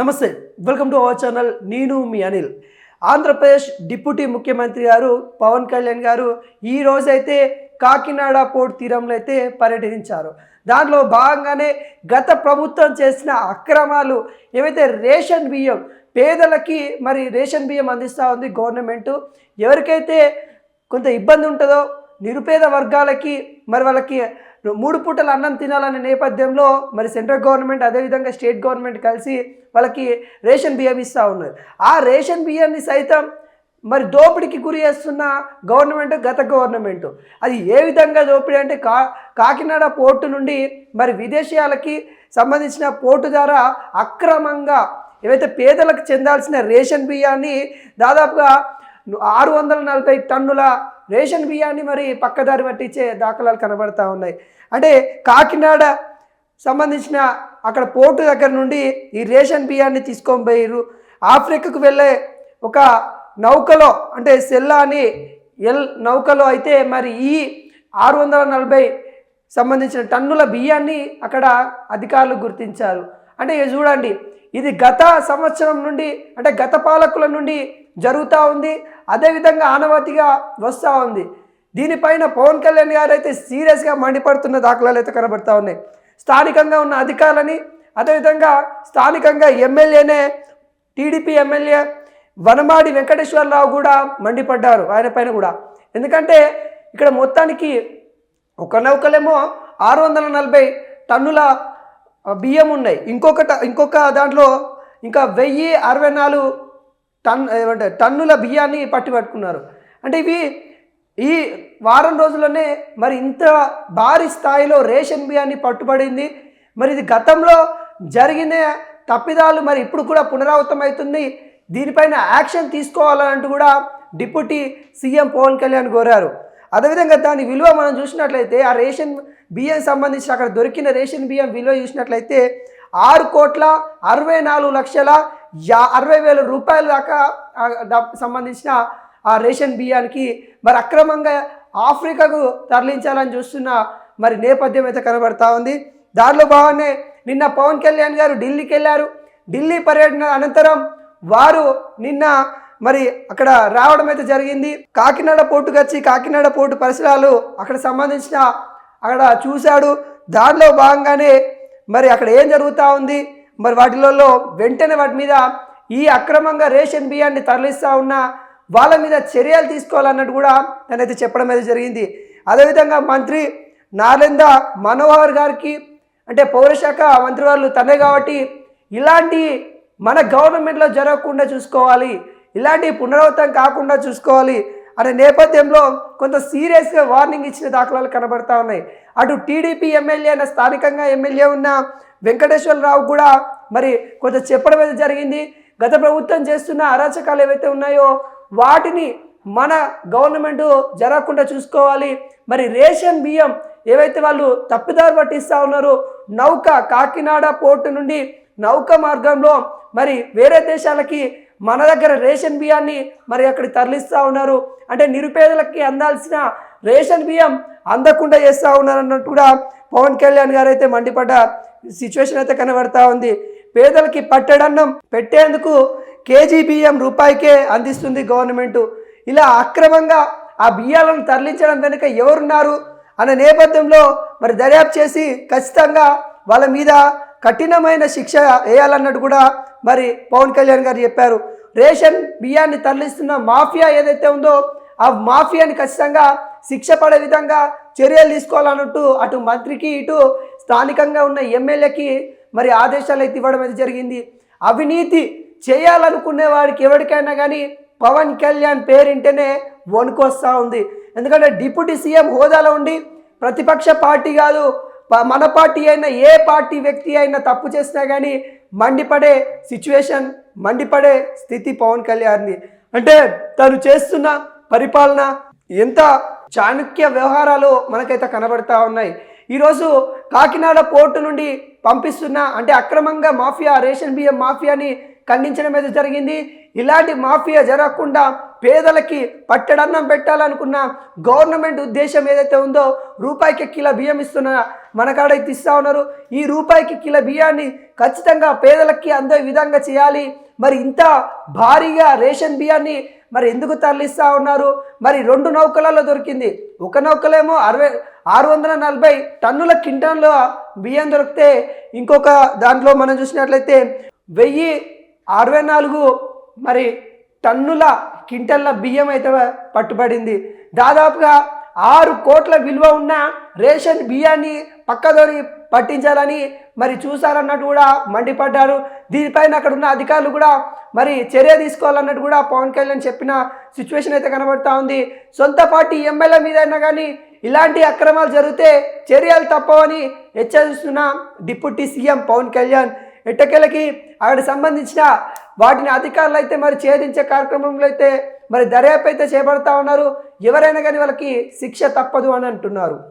నమస్తే, welcome to our channel. నేను మీ Anil. Andhra Pradesh deputy ముఖ్యమంత్రి గారు పవన్ కళ్యాణ్ గారు ఈ రోజైతే కాకినాడ పోర్ట్ తీరంలో అయితే పర్యటించారు. దానిలో భాగంగానే గత ప్రభుత్వం చేసిన అక్రమాలు ఏవైతే రేషన్ బియ్యం పేదలకి మరి రేషన్ బియ్యం అందిస్తూ ఉంది గవర్నమెంటు, ఎవరికైతే కొంత ఇబ్బంది ఉంటుందో నిరుపేద వర్గాలకి మరి వాళ్ళకి 3 పూటల అన్నం తినాలనే నేపథ్యంలో మరి సెంట్రల్ గవర్నమెంట్ అదేవిధంగా స్టేట్ గవర్నమెంట్ కలిసి వాళ్ళకి రేషన్ బియ్యం ఇస్తూ ఉన్నారు. ఆ రేషన్ బియ్యాన్ని సైతం మరి దోపిడీకి గురి చేస్తున్న గత గవర్నమెంటు అది ఏ విధంగా దోపిడీ అంటే కాకినాడ పోర్టు నుండి మరి విదేశీయాలకి సంబంధించిన పోర్టు ద్వారా అక్రమంగా ఏవైతే పేదలకు చెందాల్సిన రేషన్ బియ్యాన్ని దాదాపుగా 640 టన్నుల రేషన్ బియ్యాన్ని మరి పక్కదారి పట్టించే దాఖలాలు కనబడతా ఉన్నాయి. అంటే కాకినాడ సంబంధించిన అక్కడ పోర్టు దగ్గర నుండి ఈ రేషన్ బియ్యాన్ని తీసుకొని పోయారు. ఆఫ్రికాకు వెళ్ళే ఒక నౌకలో అంటే సెల్లా అని నౌకలో అయితే మరి ఈ 640 సంబంధించిన టన్నుల బియ్యాన్ని అక్కడ అధికారులు గుర్తించారు. అంటే చూడండి, ఇది గత సంవత్సరం నుండి అంటే గత పాలకుల నుండి జరుగుతూ ఉంది, అదేవిధంగా ఆనవాతిగా వస్తూ ఉంది. దీనిపైన పవన్ కళ్యాణ్ గారు అయితే సీరియస్గా మండిపడుతున్న దాఖలాలు అయితే కనబడతా ఉన్నాయి. స్థానికంగా ఉన్న అధికారులని అదేవిధంగా స్థానికంగా ఎమ్మెల్యేనే టీడీపీ ఎమ్మెల్యే వనమాడి వెంకటేశ్వరరావు కూడా మండిపడ్డారు ఆయన పైన కూడా. ఎందుకంటే ఇక్కడ మొత్తానికి ఒక నౌకలేమో 640 టన్నుల బియ్యం ఉన్నాయి, ఇంకొక దాంట్లో ఇంకా 1064 టన్నుల బియ్యాన్ని పట్టుకున్నారు. అంటే ఇవి ఈ వారం రోజుల్లోనే మరి ఇంత భారీ స్థాయిలో రేషన్ బియ్యాన్ని పట్టుబడింది. మరి ఇది గతంలో జరిగిన తప్పిదాలు మరి ఇప్పుడు కూడా పునరావృతం అవుతుంది. దీనిపైన యాక్షన్ తీసుకోవాలంటూ కూడా డిప్యూటీ సీఎం పవన్ కళ్యాణ్ కోరారు. అదేవిధంగా దాని విలువ మనం చూసినట్లయితే ఆ రేషన్ బియ్యం సంబంధించి అక్కడ దొరికిన రేషన్ బియ్యం విలువ చూసినట్లయితే 6,64,60,000 రూపాయల దాకా సంబంధించిన ఆ రేషన్ బియ్యానికి మరి అక్రమంగా ఆఫ్రికాకు తరలించాలని చూస్తున్న మరి నేపథ్యం అయితే కనబడతా ఉంది. దానిలో భాగంగానే నిన్న పవన్ కళ్యాణ్ గారు ఢిల్లీకి వెళ్ళారు. ఢిల్లీ పర్యటన అనంతరం వారు నిన్న మరి అక్కడ రావడం అయితే జరిగింది. కాకినాడ పోర్టుకు వచ్చి కాకినాడ పోర్టు పరిసరాలు అక్కడ సంబంధించిన అక్కడ చూశాడు. దానిలో భాగంగానే మరి అక్కడ ఏం జరుగుతూ ఉంది, మరి వాటిలో వెంటనే వాటి మీద ఈ అక్రమంగా రేషన్ బియ్యాన్ని తరలిస్తూ ఉన్న వాళ్ళ మీద చర్యలు తీసుకోవాలన్నట్టు కూడా తనైతే చెప్పడం అయితే జరిగింది. అదేవిధంగా మంత్రి నాలెంద మనోహర్ గారికి అంటే పౌరశాఖ మంత్రి వాళ్ళు తనే కాబట్టి ఇలాంటి మన గవర్నమెంట్లో జరగకుండా చూసుకోవాలి, ఇలాంటి పునరావృతం కాకుండా చూసుకోవాలి అనే నేపథ్యంలో కొంత సీరియస్గా వార్నింగ్ ఇచ్చిన దాఖలాలు కనబడతా ఉన్నాయి. అటు టీడీపీ ఎమ్మెల్యే అయిన స్థానికంగా ఎమ్మెల్యే ఉన్న వెంకటేశ్వరరావు కూడా మరి కొంత చెప్పడం అయితే జరిగింది. గత ప్రభుత్వం చేస్తున్న అరాచకాలు ఏవైతే ఉన్నాయో వాటిని మన గవర్నమెంట్ జరగకుండా చూసుకోవాలి. మరి రేషన్ బియ్యం ఏవైతే వాళ్ళు తప్పిదారు పట్టిస్తూ ఉన్నారో నౌక కాకినాడ పోర్టు నుండి నౌక మార్గంలో మరి వేరే దేశాలకి మన దగ్గర రేషన్ బియ్యాన్ని మరి అక్కడికి తరలిస్తూ ఉన్నారు. అంటే నిరుపేదలకి అందాల్సిన రేషన్ బియ్యం అందకుండా చేస్తూ ఉన్నారు అన్నట్టు కూడా పవన్ కళ్యాణ్ గారు అయితే మండిపడ్డ సిచ్యువేషన్ అయితే కనబడతా ఉంది. పేదలకి పట్టెడన్నం పెట్టేందుకు కేజీ బియ్యం రూపాయికే అందిస్తుంది గవర్నమెంటు. ఇలా అక్రమంగా ఆ బియ్యాలను తరలించడం వెనుక ఎవరున్నారు అనే నేపథ్యంలో మరి దర్యాప్తు చేసి ఖచ్చితంగా వాళ్ళ మీద కఠినమైన శిక్ష వేయాలన్నట్టు కూడా మరి పవన్ కళ్యాణ్ గారు చెప్పారు. రేషన్ బియ్యాన్ని తరలిస్తున్న మాఫియా ఏదైతే ఉందో ఆ మాఫియాని ఖచ్చితంగా శిక్ష పడే విధంగా చర్యలు తీసుకోవాలన్నట్టు అటు మంత్రికి ఇటు స్థానికంగా ఉన్న ఎమ్మెల్యేకి మరి ఆదేశాలు అయితే ఇవ్వడం అయితే జరిగింది. అవినీతి చేయాలనుకునే వాడికి ఎవరికైనా కానీ పవన్ కళ్యాణ్ పేరింటేనే వణుకొస్తూ ఉంది. ఎందుకంటే డిప్యూటీ సీఎం హోదాలో ఉండి ప్రతిపక్ష పార్టీ కాదు మన పార్టీ అయినా ఏ పార్టీ వ్యక్తి అయినా తప్పు చేసినా కానీ మండిపడే సిచ్యువేషన్ మండిపడే స్థితి పవన్ కళ్యాణ్ది. అంటే తను చేస్తున్న పరిపాలన ఎంత చాణక్య వ్యవహారాలు మనకైతే కనబడతా ఉన్నాయి. ఈరోజు కాకినాడ పోర్టు నుండి పంపిస్తున్న అంటే అక్రమంగా మాఫియా రేషన్ బియ్యం మాఫియాని ఖండించడం అయితే జరిగింది. ఇలాంటి మాఫియా జరగకుండా పేదలకి పట్టడన్నం పెట్టాలనుకున్న గవర్నమెంట్ ఉద్దేశం ఏదైతే ఉందో రూపాయికి కిలో బియ్యం ఇస్తున్న మనకాడైతే ఇస్తూ ఉన్నారు. ఈ రూపాయికి కిలో బియ్యాన్ని ఖచ్చితంగా పేదలకి అందే విధంగా చేయాలి. మరి ఇంత భారీగా రేషన్ బియ్యాన్ని మరి ఎందుకు తరలిస్తూ ఉన్నారు? మరి 2 నౌకలలో దొరికింది. ఒక నౌకలేమో 640 టన్నుల క్వింటాన్ల బియ్యం దొరికితే ఇంకొక దాంట్లో మనం చూసినట్లయితే 1064 మరి టన్నుల క్వింటాన్ల బియ్యం అయితే పట్టుబడింది. దాదాపుగా 6 కోట్ల విలువ ఉన్న రేషన్ బియ్యాన్ని పక్కదోరి పట్టించాలని మరి చూసారన్నట్టు కూడా మండిపడ్డారు. దీనిపైన అక్కడ ఉన్న అధికారులు కూడా మరి చర్య తీసుకోవాలన్నట్టు కూడా పవన్ కళ్యాణ్ చెప్పిన సిచ్యువేషన్ అయితే కనబడతా ఉంది. సొంత పార్టీ ఎమ్మెల్యే మీద అయినా కానీ ఇలాంటి అక్రమాలు జరిగితే చర్యలు తప్పవని హెచ్చరిస్తున్న డిప్యూటీ సీఎం పవన్ కళ్యాణ్ ఎట్టకేలకి అక్కడికి సంబంధించిన వాటిని అధికారులు అయితే మరి ఛేదించే కార్యక్రమంలో అయితే మరి దర్యాప్తు అయితే చేపడతా ఉన్నారు. ఎవరైనా కానీ వాళ్ళకి శిక్ష తప్పదు అని అంటున్నారు.